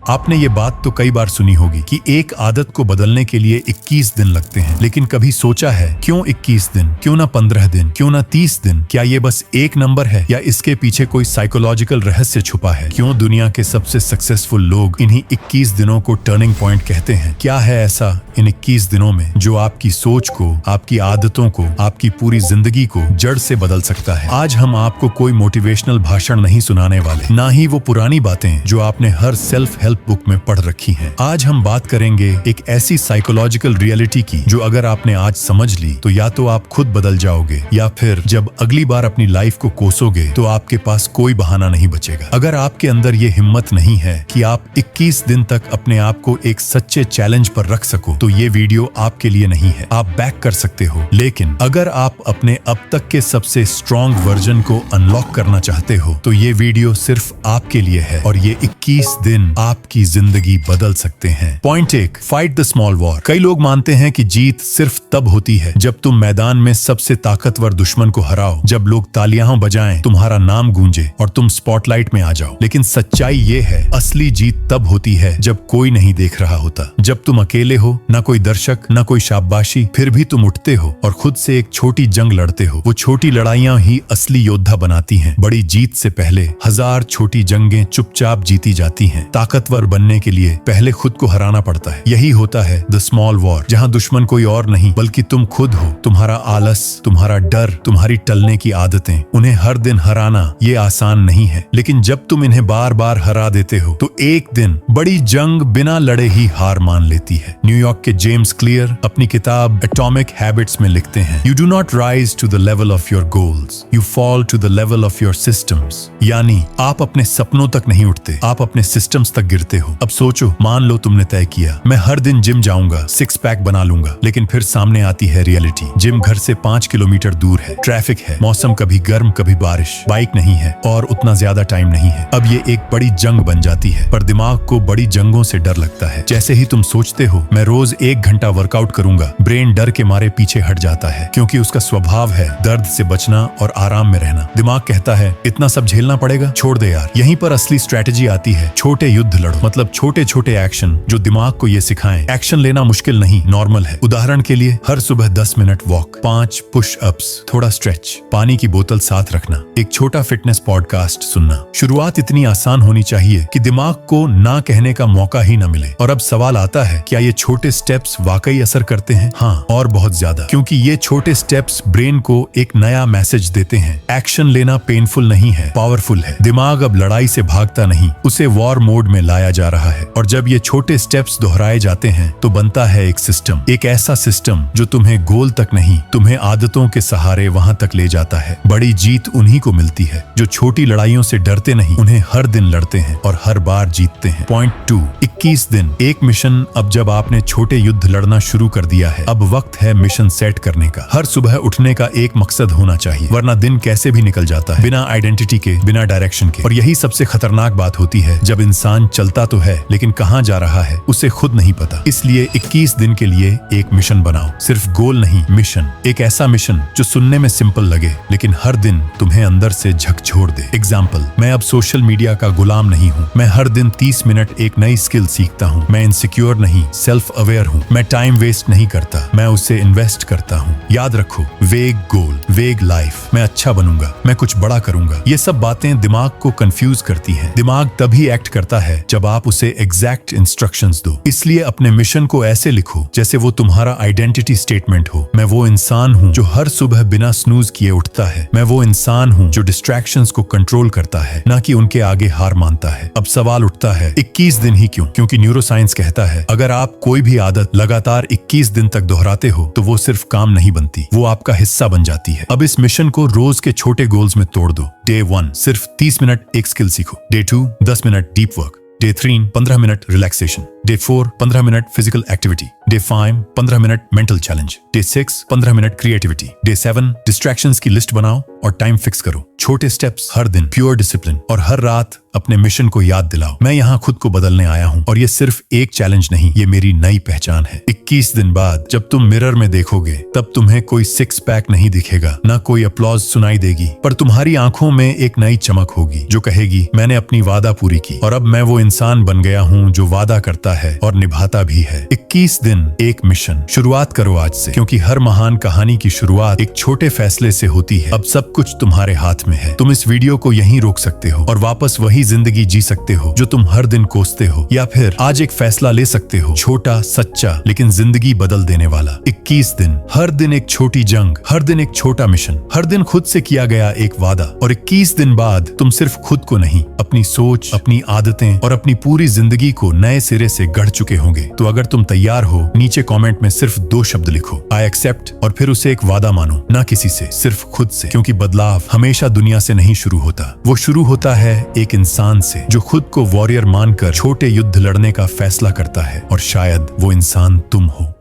आपने ये बात तो कई बार सुनी होगी कि एक आदत को बदलने के लिए 21 दिन लगते हैं, लेकिन कभी सोचा है क्यों 21 दिन, क्यों ना 15 दिन, क्यों ना 30 दिन? क्या ये बस एक नंबर है या इसके पीछे कोई साइकोलॉजिकल रहस्य छुपा है? क्यों दुनिया के सबसे सक्सेसफुल लोग इन्हीं 21 दिनों को टर्निंग पॉइंट कहते हैं? क्या है ऐसा इन 21 दिनों में जो आपकी सोच को, आपकी आदतों को, आपकी पूरी जिंदगी को जड़ से बदल सकता है? आज हम आपको कोई मोटिवेशनल भाषण नहीं सुनाने वाले, ना ही वो पुरानी बातें जो आपने हर सेल्फ हेल्प बुक में पढ़ रखी हैं। आज हम बात करेंगे एक ऐसी साइकोलॉजिकल रियलिटी की जो अगर आपने आज समझ ली तो या तो आप खुद बदल जाओगे या फिर जब अगली बार अपनी लाइफ को कोसोगे तो आपके पास कोई बहाना नहीं बचेगा। अगर आपके अंदर ये हिम्मत नहीं है कि आप 21 दिन तक अपने आप को एक सच्चे चैलेंज पर रख सको तो ये वीडियो आपके लिए नहीं है। आप बैक कर सकते हो, लेकिन अगर आप अपने अब तक के सबसे स्ट्रॉन्ग वर्जन को अनलॉक करना चाहते हो तो ये वीडियो सिर्फ आपके लिए है और ये 21 दिन आपकी जिंदगी बदल सकते हैं। Point 1, fight the small war. कई लोग मानते हैं कि जीत सिर्फ तब होती है जब तुम मैदान में सबसे ताकतवर दुश्मन को हराओ, जब लोग तालियां बजाएं, तुम्हारा नाम गूंजे और तुम स्पॉटलाइट में आ जाओ। लेकिन सच्चाई ये है, असली जीत तब होती है जब कोई नहीं देख रहा होता, जब तुम अकेले हो, ना कोई दर्शक, ना कोई शाबाशी, फिर भी तुम उठते हो और खुद से एक छोटी जंग लड़ते हो। वो छोटी लड़ाइयां ही असली योद्धा बनाती हैं। बड़ी जीत से पहले 1000 छोटी जंगें चुपचाप जीती जाती हैं। ताकतवर बनने के लिए पहले खुद को हराना पड़ता है। यही होता है द स्मॉल वॉर, जहां दुश्मन कोई और नहीं बल्कि तुम खुद हो। तुम्हारा आलस, तुम्हारा डर, तुम्हारी टलने की आदतें, उन्हें हर दिन हराना ये आसान नहीं है, लेकिन जब तुम इन्हें बार बार हरा देते हो तो एक दिन बड़ी जंग बिना लड़े ही हार मान लेती है। न्यूयॉर्क के जेम्स क्लियर अपनी किताब एटॉमिक हैबिट्स में लिखते हैं, you do not rise to the level of your goals, you fall to the level of your systems. यानी आप अपने सपनों तक नहीं उठते, आप अपने सिस्टम्स तक गिरते हो। अब सोचो, मान लो तुमने तय किया मैं हर दिन जिम जाऊंगा, 6 पैक बना लूंगा, लेकिन फिर सामने आती है रियलिटी। जिम घर से 5 किलोमीटर दूर है, ट्रैफिक है, मौसम कभी गर्म कभी बारिश, बाइक नहीं है और उतना ज्यादा टाइम नहीं है। अब ये एक बड़ी जंग बन जाती है, पर दिमाग को बड़ी जंगों से डर लगता है। जैसे ही तुम सोचते हो मैं रोज 1 घंटा वर्कआउट करूंगा, ब्रेन डर के मारे पीछे हट जाता है, क्योंकि उसका स्वभाव है दर्द से बचना और आराम में रहना। दिमाग कहता है इतना सब झेलना पड़ेगा, छोड़ दे यार। यहीं पर असली स्ट्रेटेजी आती है, छोटे युद्ध लड़ो, मतलब छोटे छोटे एक्शन जो दिमाग को ये सिखाएं एक्शन लेना मुश्किल नहीं, नॉर्मल है। उदाहरण के लिए हर सुबह 10 मिनट वॉक, 5 पुश अप्स, थोड़ा स्ट्रेच, पानी की बोतल साथ रखना, एक छोटा फिटनेस पॉडकास्ट सुनना। शुरुआत इतनी आसान होनी चाहिए कि दिमाग को ना कहने का मौका ही न मिले। और अब सवाल आता है, क्या ये छोटे स्टेप्स वाकई असर करते हैं? हाँ, और बहुत ज्यादा, क्योंकि ये छोटे स्टेप्स ब्रेन को एक नया मैसेज देते हैं। एक्शन लेना पेनफुल नहीं है, पावरफुल है। दिमाग अब लड़ाई से भागता नहीं, उसे वॉर मोड में लाया जा रहा है। और जब ये छोटे स्टेप्स दोहराए जाते हैं तो बनता है एक सिस्टम, एक ऐसा सिस्टम जो तुम्हें गोल तक नहीं, तुम्हें आदतों के सहारे वहां तक ले जाता है। बड़ी जीत उन्हीं को मिलती है जो छोटी लड़ाइयों से डरते नहीं, उन्हें हर दिन लड़ते हैं और हर बार जीतते हैं। पॉइंट 2, 21 दिन, एक मिशन। अब जब आपने छोटे युद्ध लड़ना शुरू कर दिया है, अब वक्त है मिशन सेट करने का। हर सुबह उठने का एक मकसद होना चाहिए, वरना दिन कैसे भी निकल जाता है बिना आइडेंटिटी के, बिना डायरेक्शन के। और यही सबसे खतरनाक बात होती है, जब इंसान चलता तो है लेकिन कहां जा रहा है उसे खुद नहीं पता। इसलिए 21 दिन के लिए एक मिशन बनाओ, सिर्फ गोल नहीं, मिशन। एक ऐसा मिशन जो सुनने में सिंपल लगे लेकिन हर दिन तुम्हें अंदर से झकझोर दे। एग्जाम्पल, मैं अब सोशल मीडिया का गुलाम नहीं हूँ, मैं हर दिन 30 मिनट एक नई स्किल सीखता हूँ। मैं इनसिक्योर नहीं, सेल्फ अवेयर हूँ। मैं टाइम वेस्ट नहीं करता, मैं उसे इन्वेस्ट करता हूँ। याद रखो, वेग गोल, वेग लाइफ। मैं अच्छा बनूंगा, मैं कुछ बड़ा करूंगा। ये सब बातें दिमाग को कंफ्यूज करती हैं। दिमाग तभी एक्ट करता है जब आप उसे एग्जैक्ट इंस्ट्रक्शंस दो। इसलिए अपने मिशन को ऐसे लिखो जैसे वो तुम्हारा आइडेंटिटी स्टेटमेंट हो। मैं वो इंसान हूँ जो हर सुबह बिना स्नूज किए उठता है। मैं वो इंसान हूँ जो डिस्ट्रैक्शंस को कंट्रोल करता है, ना कि उनके आगे हार मानता है। अब सवाल उठता है, 21 दिन ही क्यों? क्योंकि न्यूरोसाइंस कहता है अगर आप कोई भी आदत लगातार 21 दिन तक दोहराते हो तो वो सिर्फ काम नहीं बनती, वो आपका हिस्सा बन जाती है। अब इस मिशन को रोज के छोटे गोल्स में तोड़ दो। डे 1 सिर्फ 30 मिनट एक स्किल सीखो, day 2 10 minute deep work, day 3 15 minute relaxation, day 4 15 minute physical activity, day 5 15 minute mental challenge, day 6 15 minute creativity, day 7 distractions की लिस्ट बनाओ और टाइम फिक्स करो। छोटे स्टेप्स हर दिन, प्योर डिसिप्लिन, और हर रात अपने मिशन को याद दिलाओ। मैं यहाँ खुद को बदलने आया हूँ और ये सिर्फ एक चैलेंज नहीं, ये मेरी नई पहचान है। 21 दिन बाद जब तुम मिरर में देखोगे तब तुम्हें कोई सिक्स पैक नहीं दिखेगा, ना कोई अपलॉज सुनाई देगी, पर तुम्हारी आंखों में एक नई चमक होगी जो कहेगी मैंने अपनी वादा पूरी की और अब मैं वो इंसान बन गया हूँ जो वादा करता है और निभाता भी है। 21 दिन एक मिशन। शुरुआत करो आज से, क्योंकि हर महान कहानी की शुरुआत एक छोटे फैसले से होती है। अब सब कुछ तुम्हारे हाथ में है। तुम इस वीडियो को यहीं रोक सकते हो और वापस वही जिंदगी जी सकते हो जो तुम हर दिन कोसते हो, या फिर आज एक फैसला ले सकते हो, छोटा, सच्चा, लेकिन जिंदगी बदल देने वाला। 21 दिन, हर दिन एक छोटी जंग, हर दिन एक छोटा मिशन, हर दिन खुद से किया गया एक वादा। और 21 दिन बाद तुम सिर्फ खुद को नहीं, अपनी सोच, अपनी आदतें और अपनी पूरी जिंदगी को नए सिरे से गढ़ चुके होंगे। तो अगर तुम तैयार हो, नीचे कमेंट में सिर्फ 2 शब्द लिखो, आई एक्सेप्ट, और फिर उसे एक वादा मानो, ना किसी से, सिर्फ खुद से। क्योंकि बदलाव हमेशा दुनिया से नहीं शुरू होता, वो शुरू होता है एक इंसान से जो खुद को वॉरियर मानकर छोटे युद्ध लड़ने का फैसला करता है, और शायद वो इंसान तुम हो।